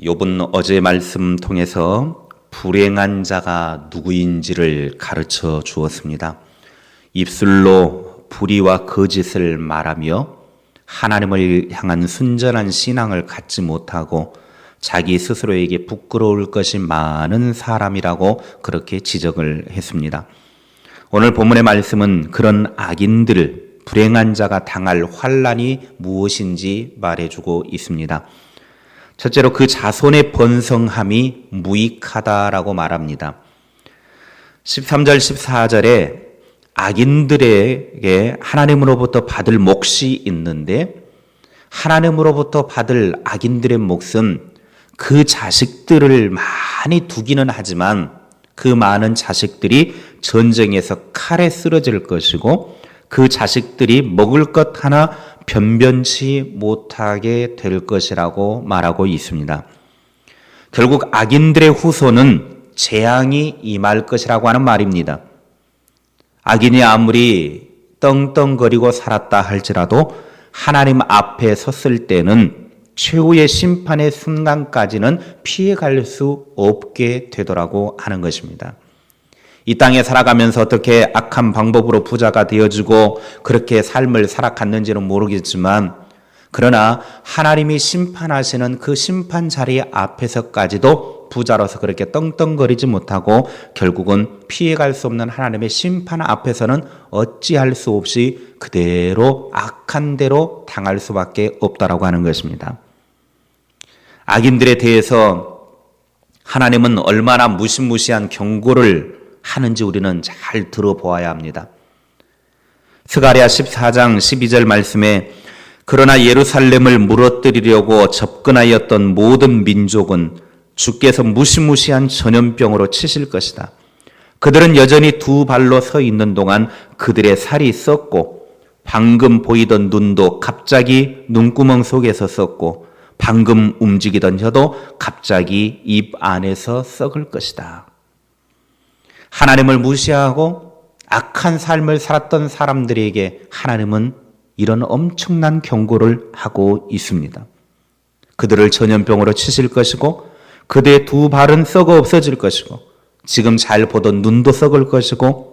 욥은 어제 말씀 통해서 불행한 자가 누구인지를 가르쳐 주었습니다. 입술로 불의와 거짓을 말하며 하나님을 향한 순전한 신앙을 갖지 못하고 자기 스스로에게 부끄러울 것이 많은 사람이라고 그렇게 지적을 했습니다. 오늘 본문의 말씀은 그런 악인들, 불행한 자가 당할 환난이 무엇인지 말해주고 있습니다. 첫째로 그 자손의 번성함이 무익하다라고 말합니다. 13절 14절에 악인들에게 하나님으로부터 받을 몫이 있는데 하나님으로부터 받을 악인들의 몫은 그 자식들을 많이 두기는 하지만 그 많은 자식들이 전쟁에서 칼에 쓰러질 것이고 그 자식들이 먹을 것 하나 변변치 못하게 될 것이라고 말하고 있습니다. 결국 악인들의 후손은 재앙이 임할 것이라고 하는 말입니다. 악인이 아무리 떵떵거리고 살았다 할지라도 하나님 앞에 섰을 때는 최후의 심판의 순간까지는 피해갈 수 없게 되더라고 하는 것입니다. 이 땅에 살아가면서 어떻게 악한 방법으로 부자가 되어지고 그렇게 삶을 살아갔는지는 모르겠지만 그러나 하나님이 심판하시는 그 심판 자리 앞에서까지도 부자로서 그렇게 떵떵거리지 못하고 결국은 피해갈 수 없는 하나님의 심판 앞에서는 어찌할 수 없이 그대로 악한 대로 당할 수밖에 없다라고 하는 것입니다. 악인들에 대해서 하나님은 얼마나 무시무시한 경고를 하는지 우리는 잘 들어보아야 합니다. 스가랴 14장 12절 말씀에 그러나 예루살렘을 무너뜨리려고 접근하였던 모든 민족은 주께서 무시무시한 전염병으로 치실 것이다. 그들은 여전히 두 발로 서 있는 동안 그들의 살이 썩고 방금 보이던 눈도 갑자기 눈구멍 속에서 썩고 방금 움직이던 혀도 갑자기 입 안에서 썩을 것이다. 하나님을 무시하고 악한 삶을 살았던 사람들에게 하나님은 이런 엄청난 경고를 하고 있습니다. 그들을 전염병으로 치실 것이고 그들의 두 발은 썩어 없어질 것이고 지금 잘 보던 눈도 썩을 것이고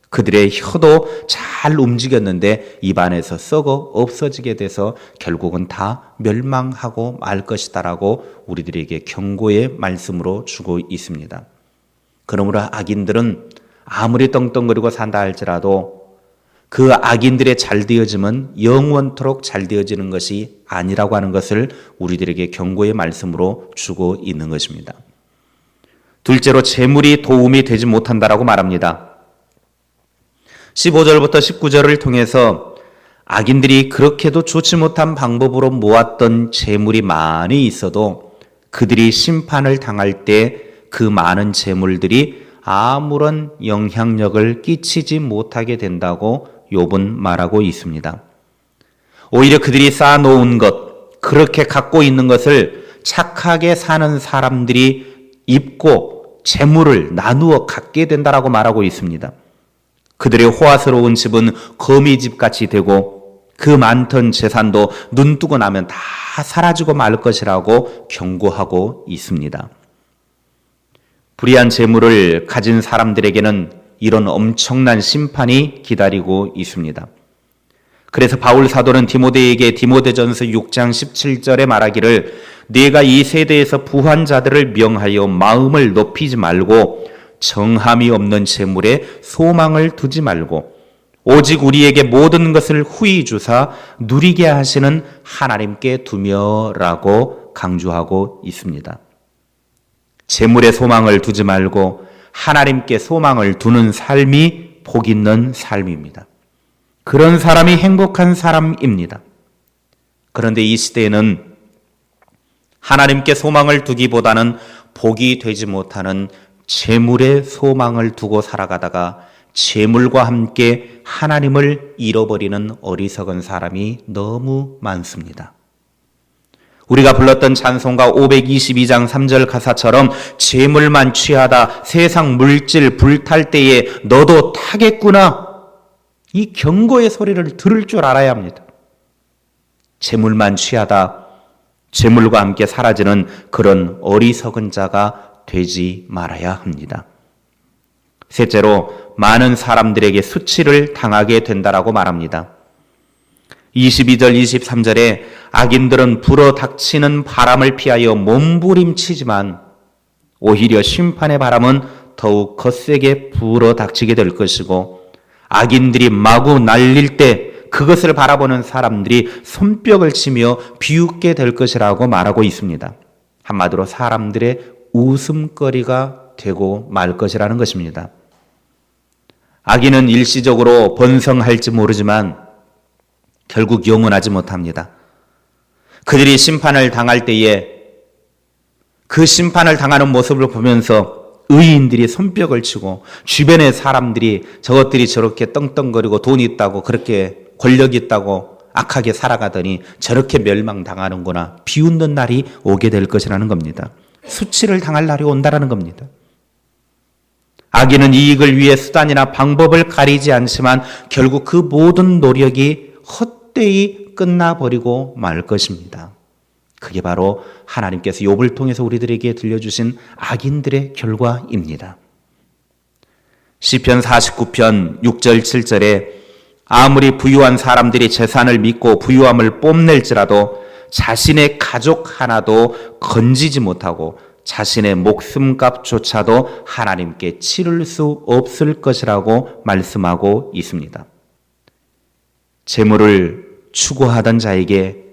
그들의 혀도 잘 움직였는데 입안에서 썩어 없어지게 돼서 결국은 다 멸망하고 말 것이다라고 우리들에게 경고의 말씀으로 주고 있습니다. 그러므로 악인들은 아무리 떵떵거리고 산다 할지라도 그 악인들의 잘되어짐은 영원토록 잘되어지는 것이 아니라고 하는 것을 우리들에게 경고의 말씀으로 주고 있는 것입니다. 둘째로 재물이 도움이 되지 못한다라고 말합니다. 15절부터 19절을 통해서 악인들이 그렇게도 좋지 못한 방법으로 모았던 재물이 많이 있어도 그들이 심판을 당할 때 그 많은 재물들이 아무런 영향력을 끼치지 못하게 된다고 욥은 말하고 있습니다. 오히려 그들이 쌓아놓은 것, 그렇게 갖고 있는 것을 착하게 사는 사람들이 입고 재물을 나누어 갖게 된다라고 말하고 있습니다. 그들의 호화스러운 집은 거미집같이 되고 그 많던 재산도 눈 뜨고 나면 다 사라지고 말 것이라고 경고하고 있습니다. 불의한 재물을 가진 사람들에게는 이런 엄청난 심판이 기다리고 있습니다. 그래서 바울 사도는 디모데에게 디모데전서 6장 17절에 말하기를 네가 이 세대에서 부한 자들을 명하여 마음을 높이지 말고 정함이 없는 재물에 소망을 두지 말고 오직 우리에게 모든 것을 후히 주사 누리게 하시는 하나님께 두며라고 강조하고 있습니다. 재물에 소망을 두지 말고 하나님께 소망을 두는 삶이 복 있는 삶입니다. 그런 사람이 행복한 사람입니다. 그런데 이 시대에는 하나님께 소망을 두기보다는 복이 되지 못하는 재물에 소망을 두고 살아가다가 재물과 함께 하나님을 잃어버리는 어리석은 사람이 너무 많습니다. 우리가 불렀던 찬송가 522장 3절 가사처럼 재물만 취하다 세상 물질 불탈 때에 너도 타겠구나. 이 경고의 소리를 들을 줄 알아야 합니다. 재물만 취하다 재물과 함께 사라지는 그런 어리석은 자가 되지 말아야 합니다. 셋째로, 많은 사람들에게 수치를 당하게 된다라고 말합니다. 22절, 23절에 악인들은 불어닥치는 바람을 피하여 몸부림치지만 오히려 심판의 바람은 더욱 거세게 불어닥치게 될 것이고, 악인들이 마구 날릴 때 그것을 바라보는 사람들이 손뼉을 치며 비웃게 될 것이라고 말하고 있습니다. 한마디로 사람들의 웃음거리가 되고 말 것이라는 것입니다. 악인은 일시적으로 번성할지 모르지만 결국 영원하지 못합니다. 그들이 심판을 당할 때에 그 심판을 당하는 모습을 보면서 의인들이 손뼉을 치고 주변의 사람들이 저것들이 저렇게 떵떵거리고 돈이 있다고 그렇게 권력이 있다고 악하게 살아가더니 저렇게 멸망당하는구나, 비웃는 날이 오게 될 것이라는 겁니다. 수치를 당할 날이 온다라는 겁니다. 악인은 이익을 위해 수단이나 방법을 가리지 않지만 결국 그 모든 노력이 헛되이 끝나버리고 말 것입니다. 그게 바로 하나님께서 욥을 통해서 우리들에게 들려주신 악인들의 결과입니다. 시편 49편 6절 7절에 아무리 부유한 사람들이 재산을 믿고 부유함을 뽐낼지라도 자신의 가족 하나도 건지지 못하고 자신의 목숨값조차도 하나님께 치를 수 없을 것이라고 말씀하고 있습니다. 재물을 추구하던 자에게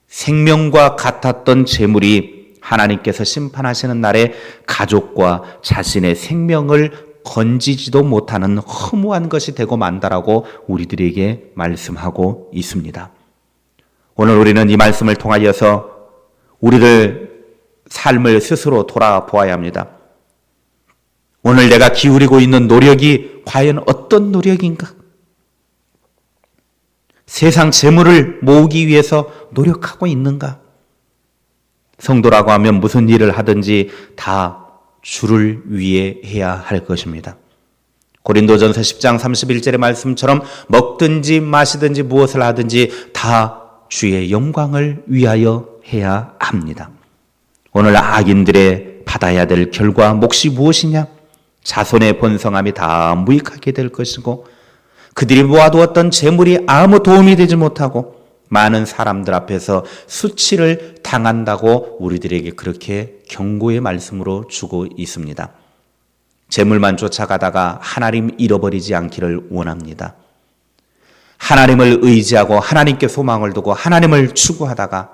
생명과 같았던 재물이 하나님께서 심판하시는 날에 가족과 자신의 생명을 건지지도 못하는 허무한 것이 되고 만다라고 우리들에게 말씀하고 있습니다. 오늘 우리는 이 말씀을 통하여서 우리들 삶을 스스로 돌아보아야 합니다. 오늘 내가 기울이고 있는 노력이 과연 어떤 노력인가? 세상 재물을 모으기 위해서 노력하고 있는가? 성도라고 하면 무슨 일을 하든지 다 주를 위해 해야 할 것입니다. 고린도전서 10장 31절의 말씀처럼 먹든지 마시든지 무엇을 하든지 다 주의 영광을 위하여 해야 합니다. 오늘 악인들의 받아야 될 결과 몫이 무엇이냐? 자손의 번성함이 다 무익하게 될 것이고 그들이 모아두었던 재물이 아무 도움이 되지 못하고 많은 사람들 앞에서 수치를 당한다고 우리들에게 그렇게 경고의 말씀으로 주고 있습니다. 재물만 쫓아가다가 하나님 잃어버리지 않기를 원합니다. 하나님을 의지하고 하나님께 소망을 두고 하나님을 추구하다가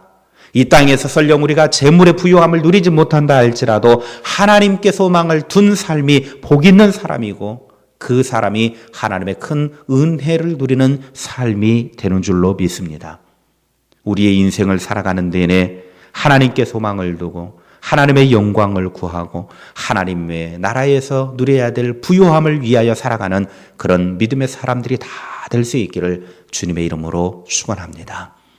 이 땅에서 설령 우리가 재물의 부요함을 누리지 못한다 할지라도 하나님께 소망을 둔 삶이 복 있는 사람이고 그 사람이 하나님의 큰 은혜를 누리는 삶이 되는 줄로 믿습니다. 우리의 인생을 살아가는 내내 하나님께 소망을 두고 하나님의 영광을 구하고 하나님의 나라에서 누려야 될 부요함을 위하여 살아가는 그런 믿음의 사람들이 다 될 수 있기를 주님의 이름으로 축원합니다.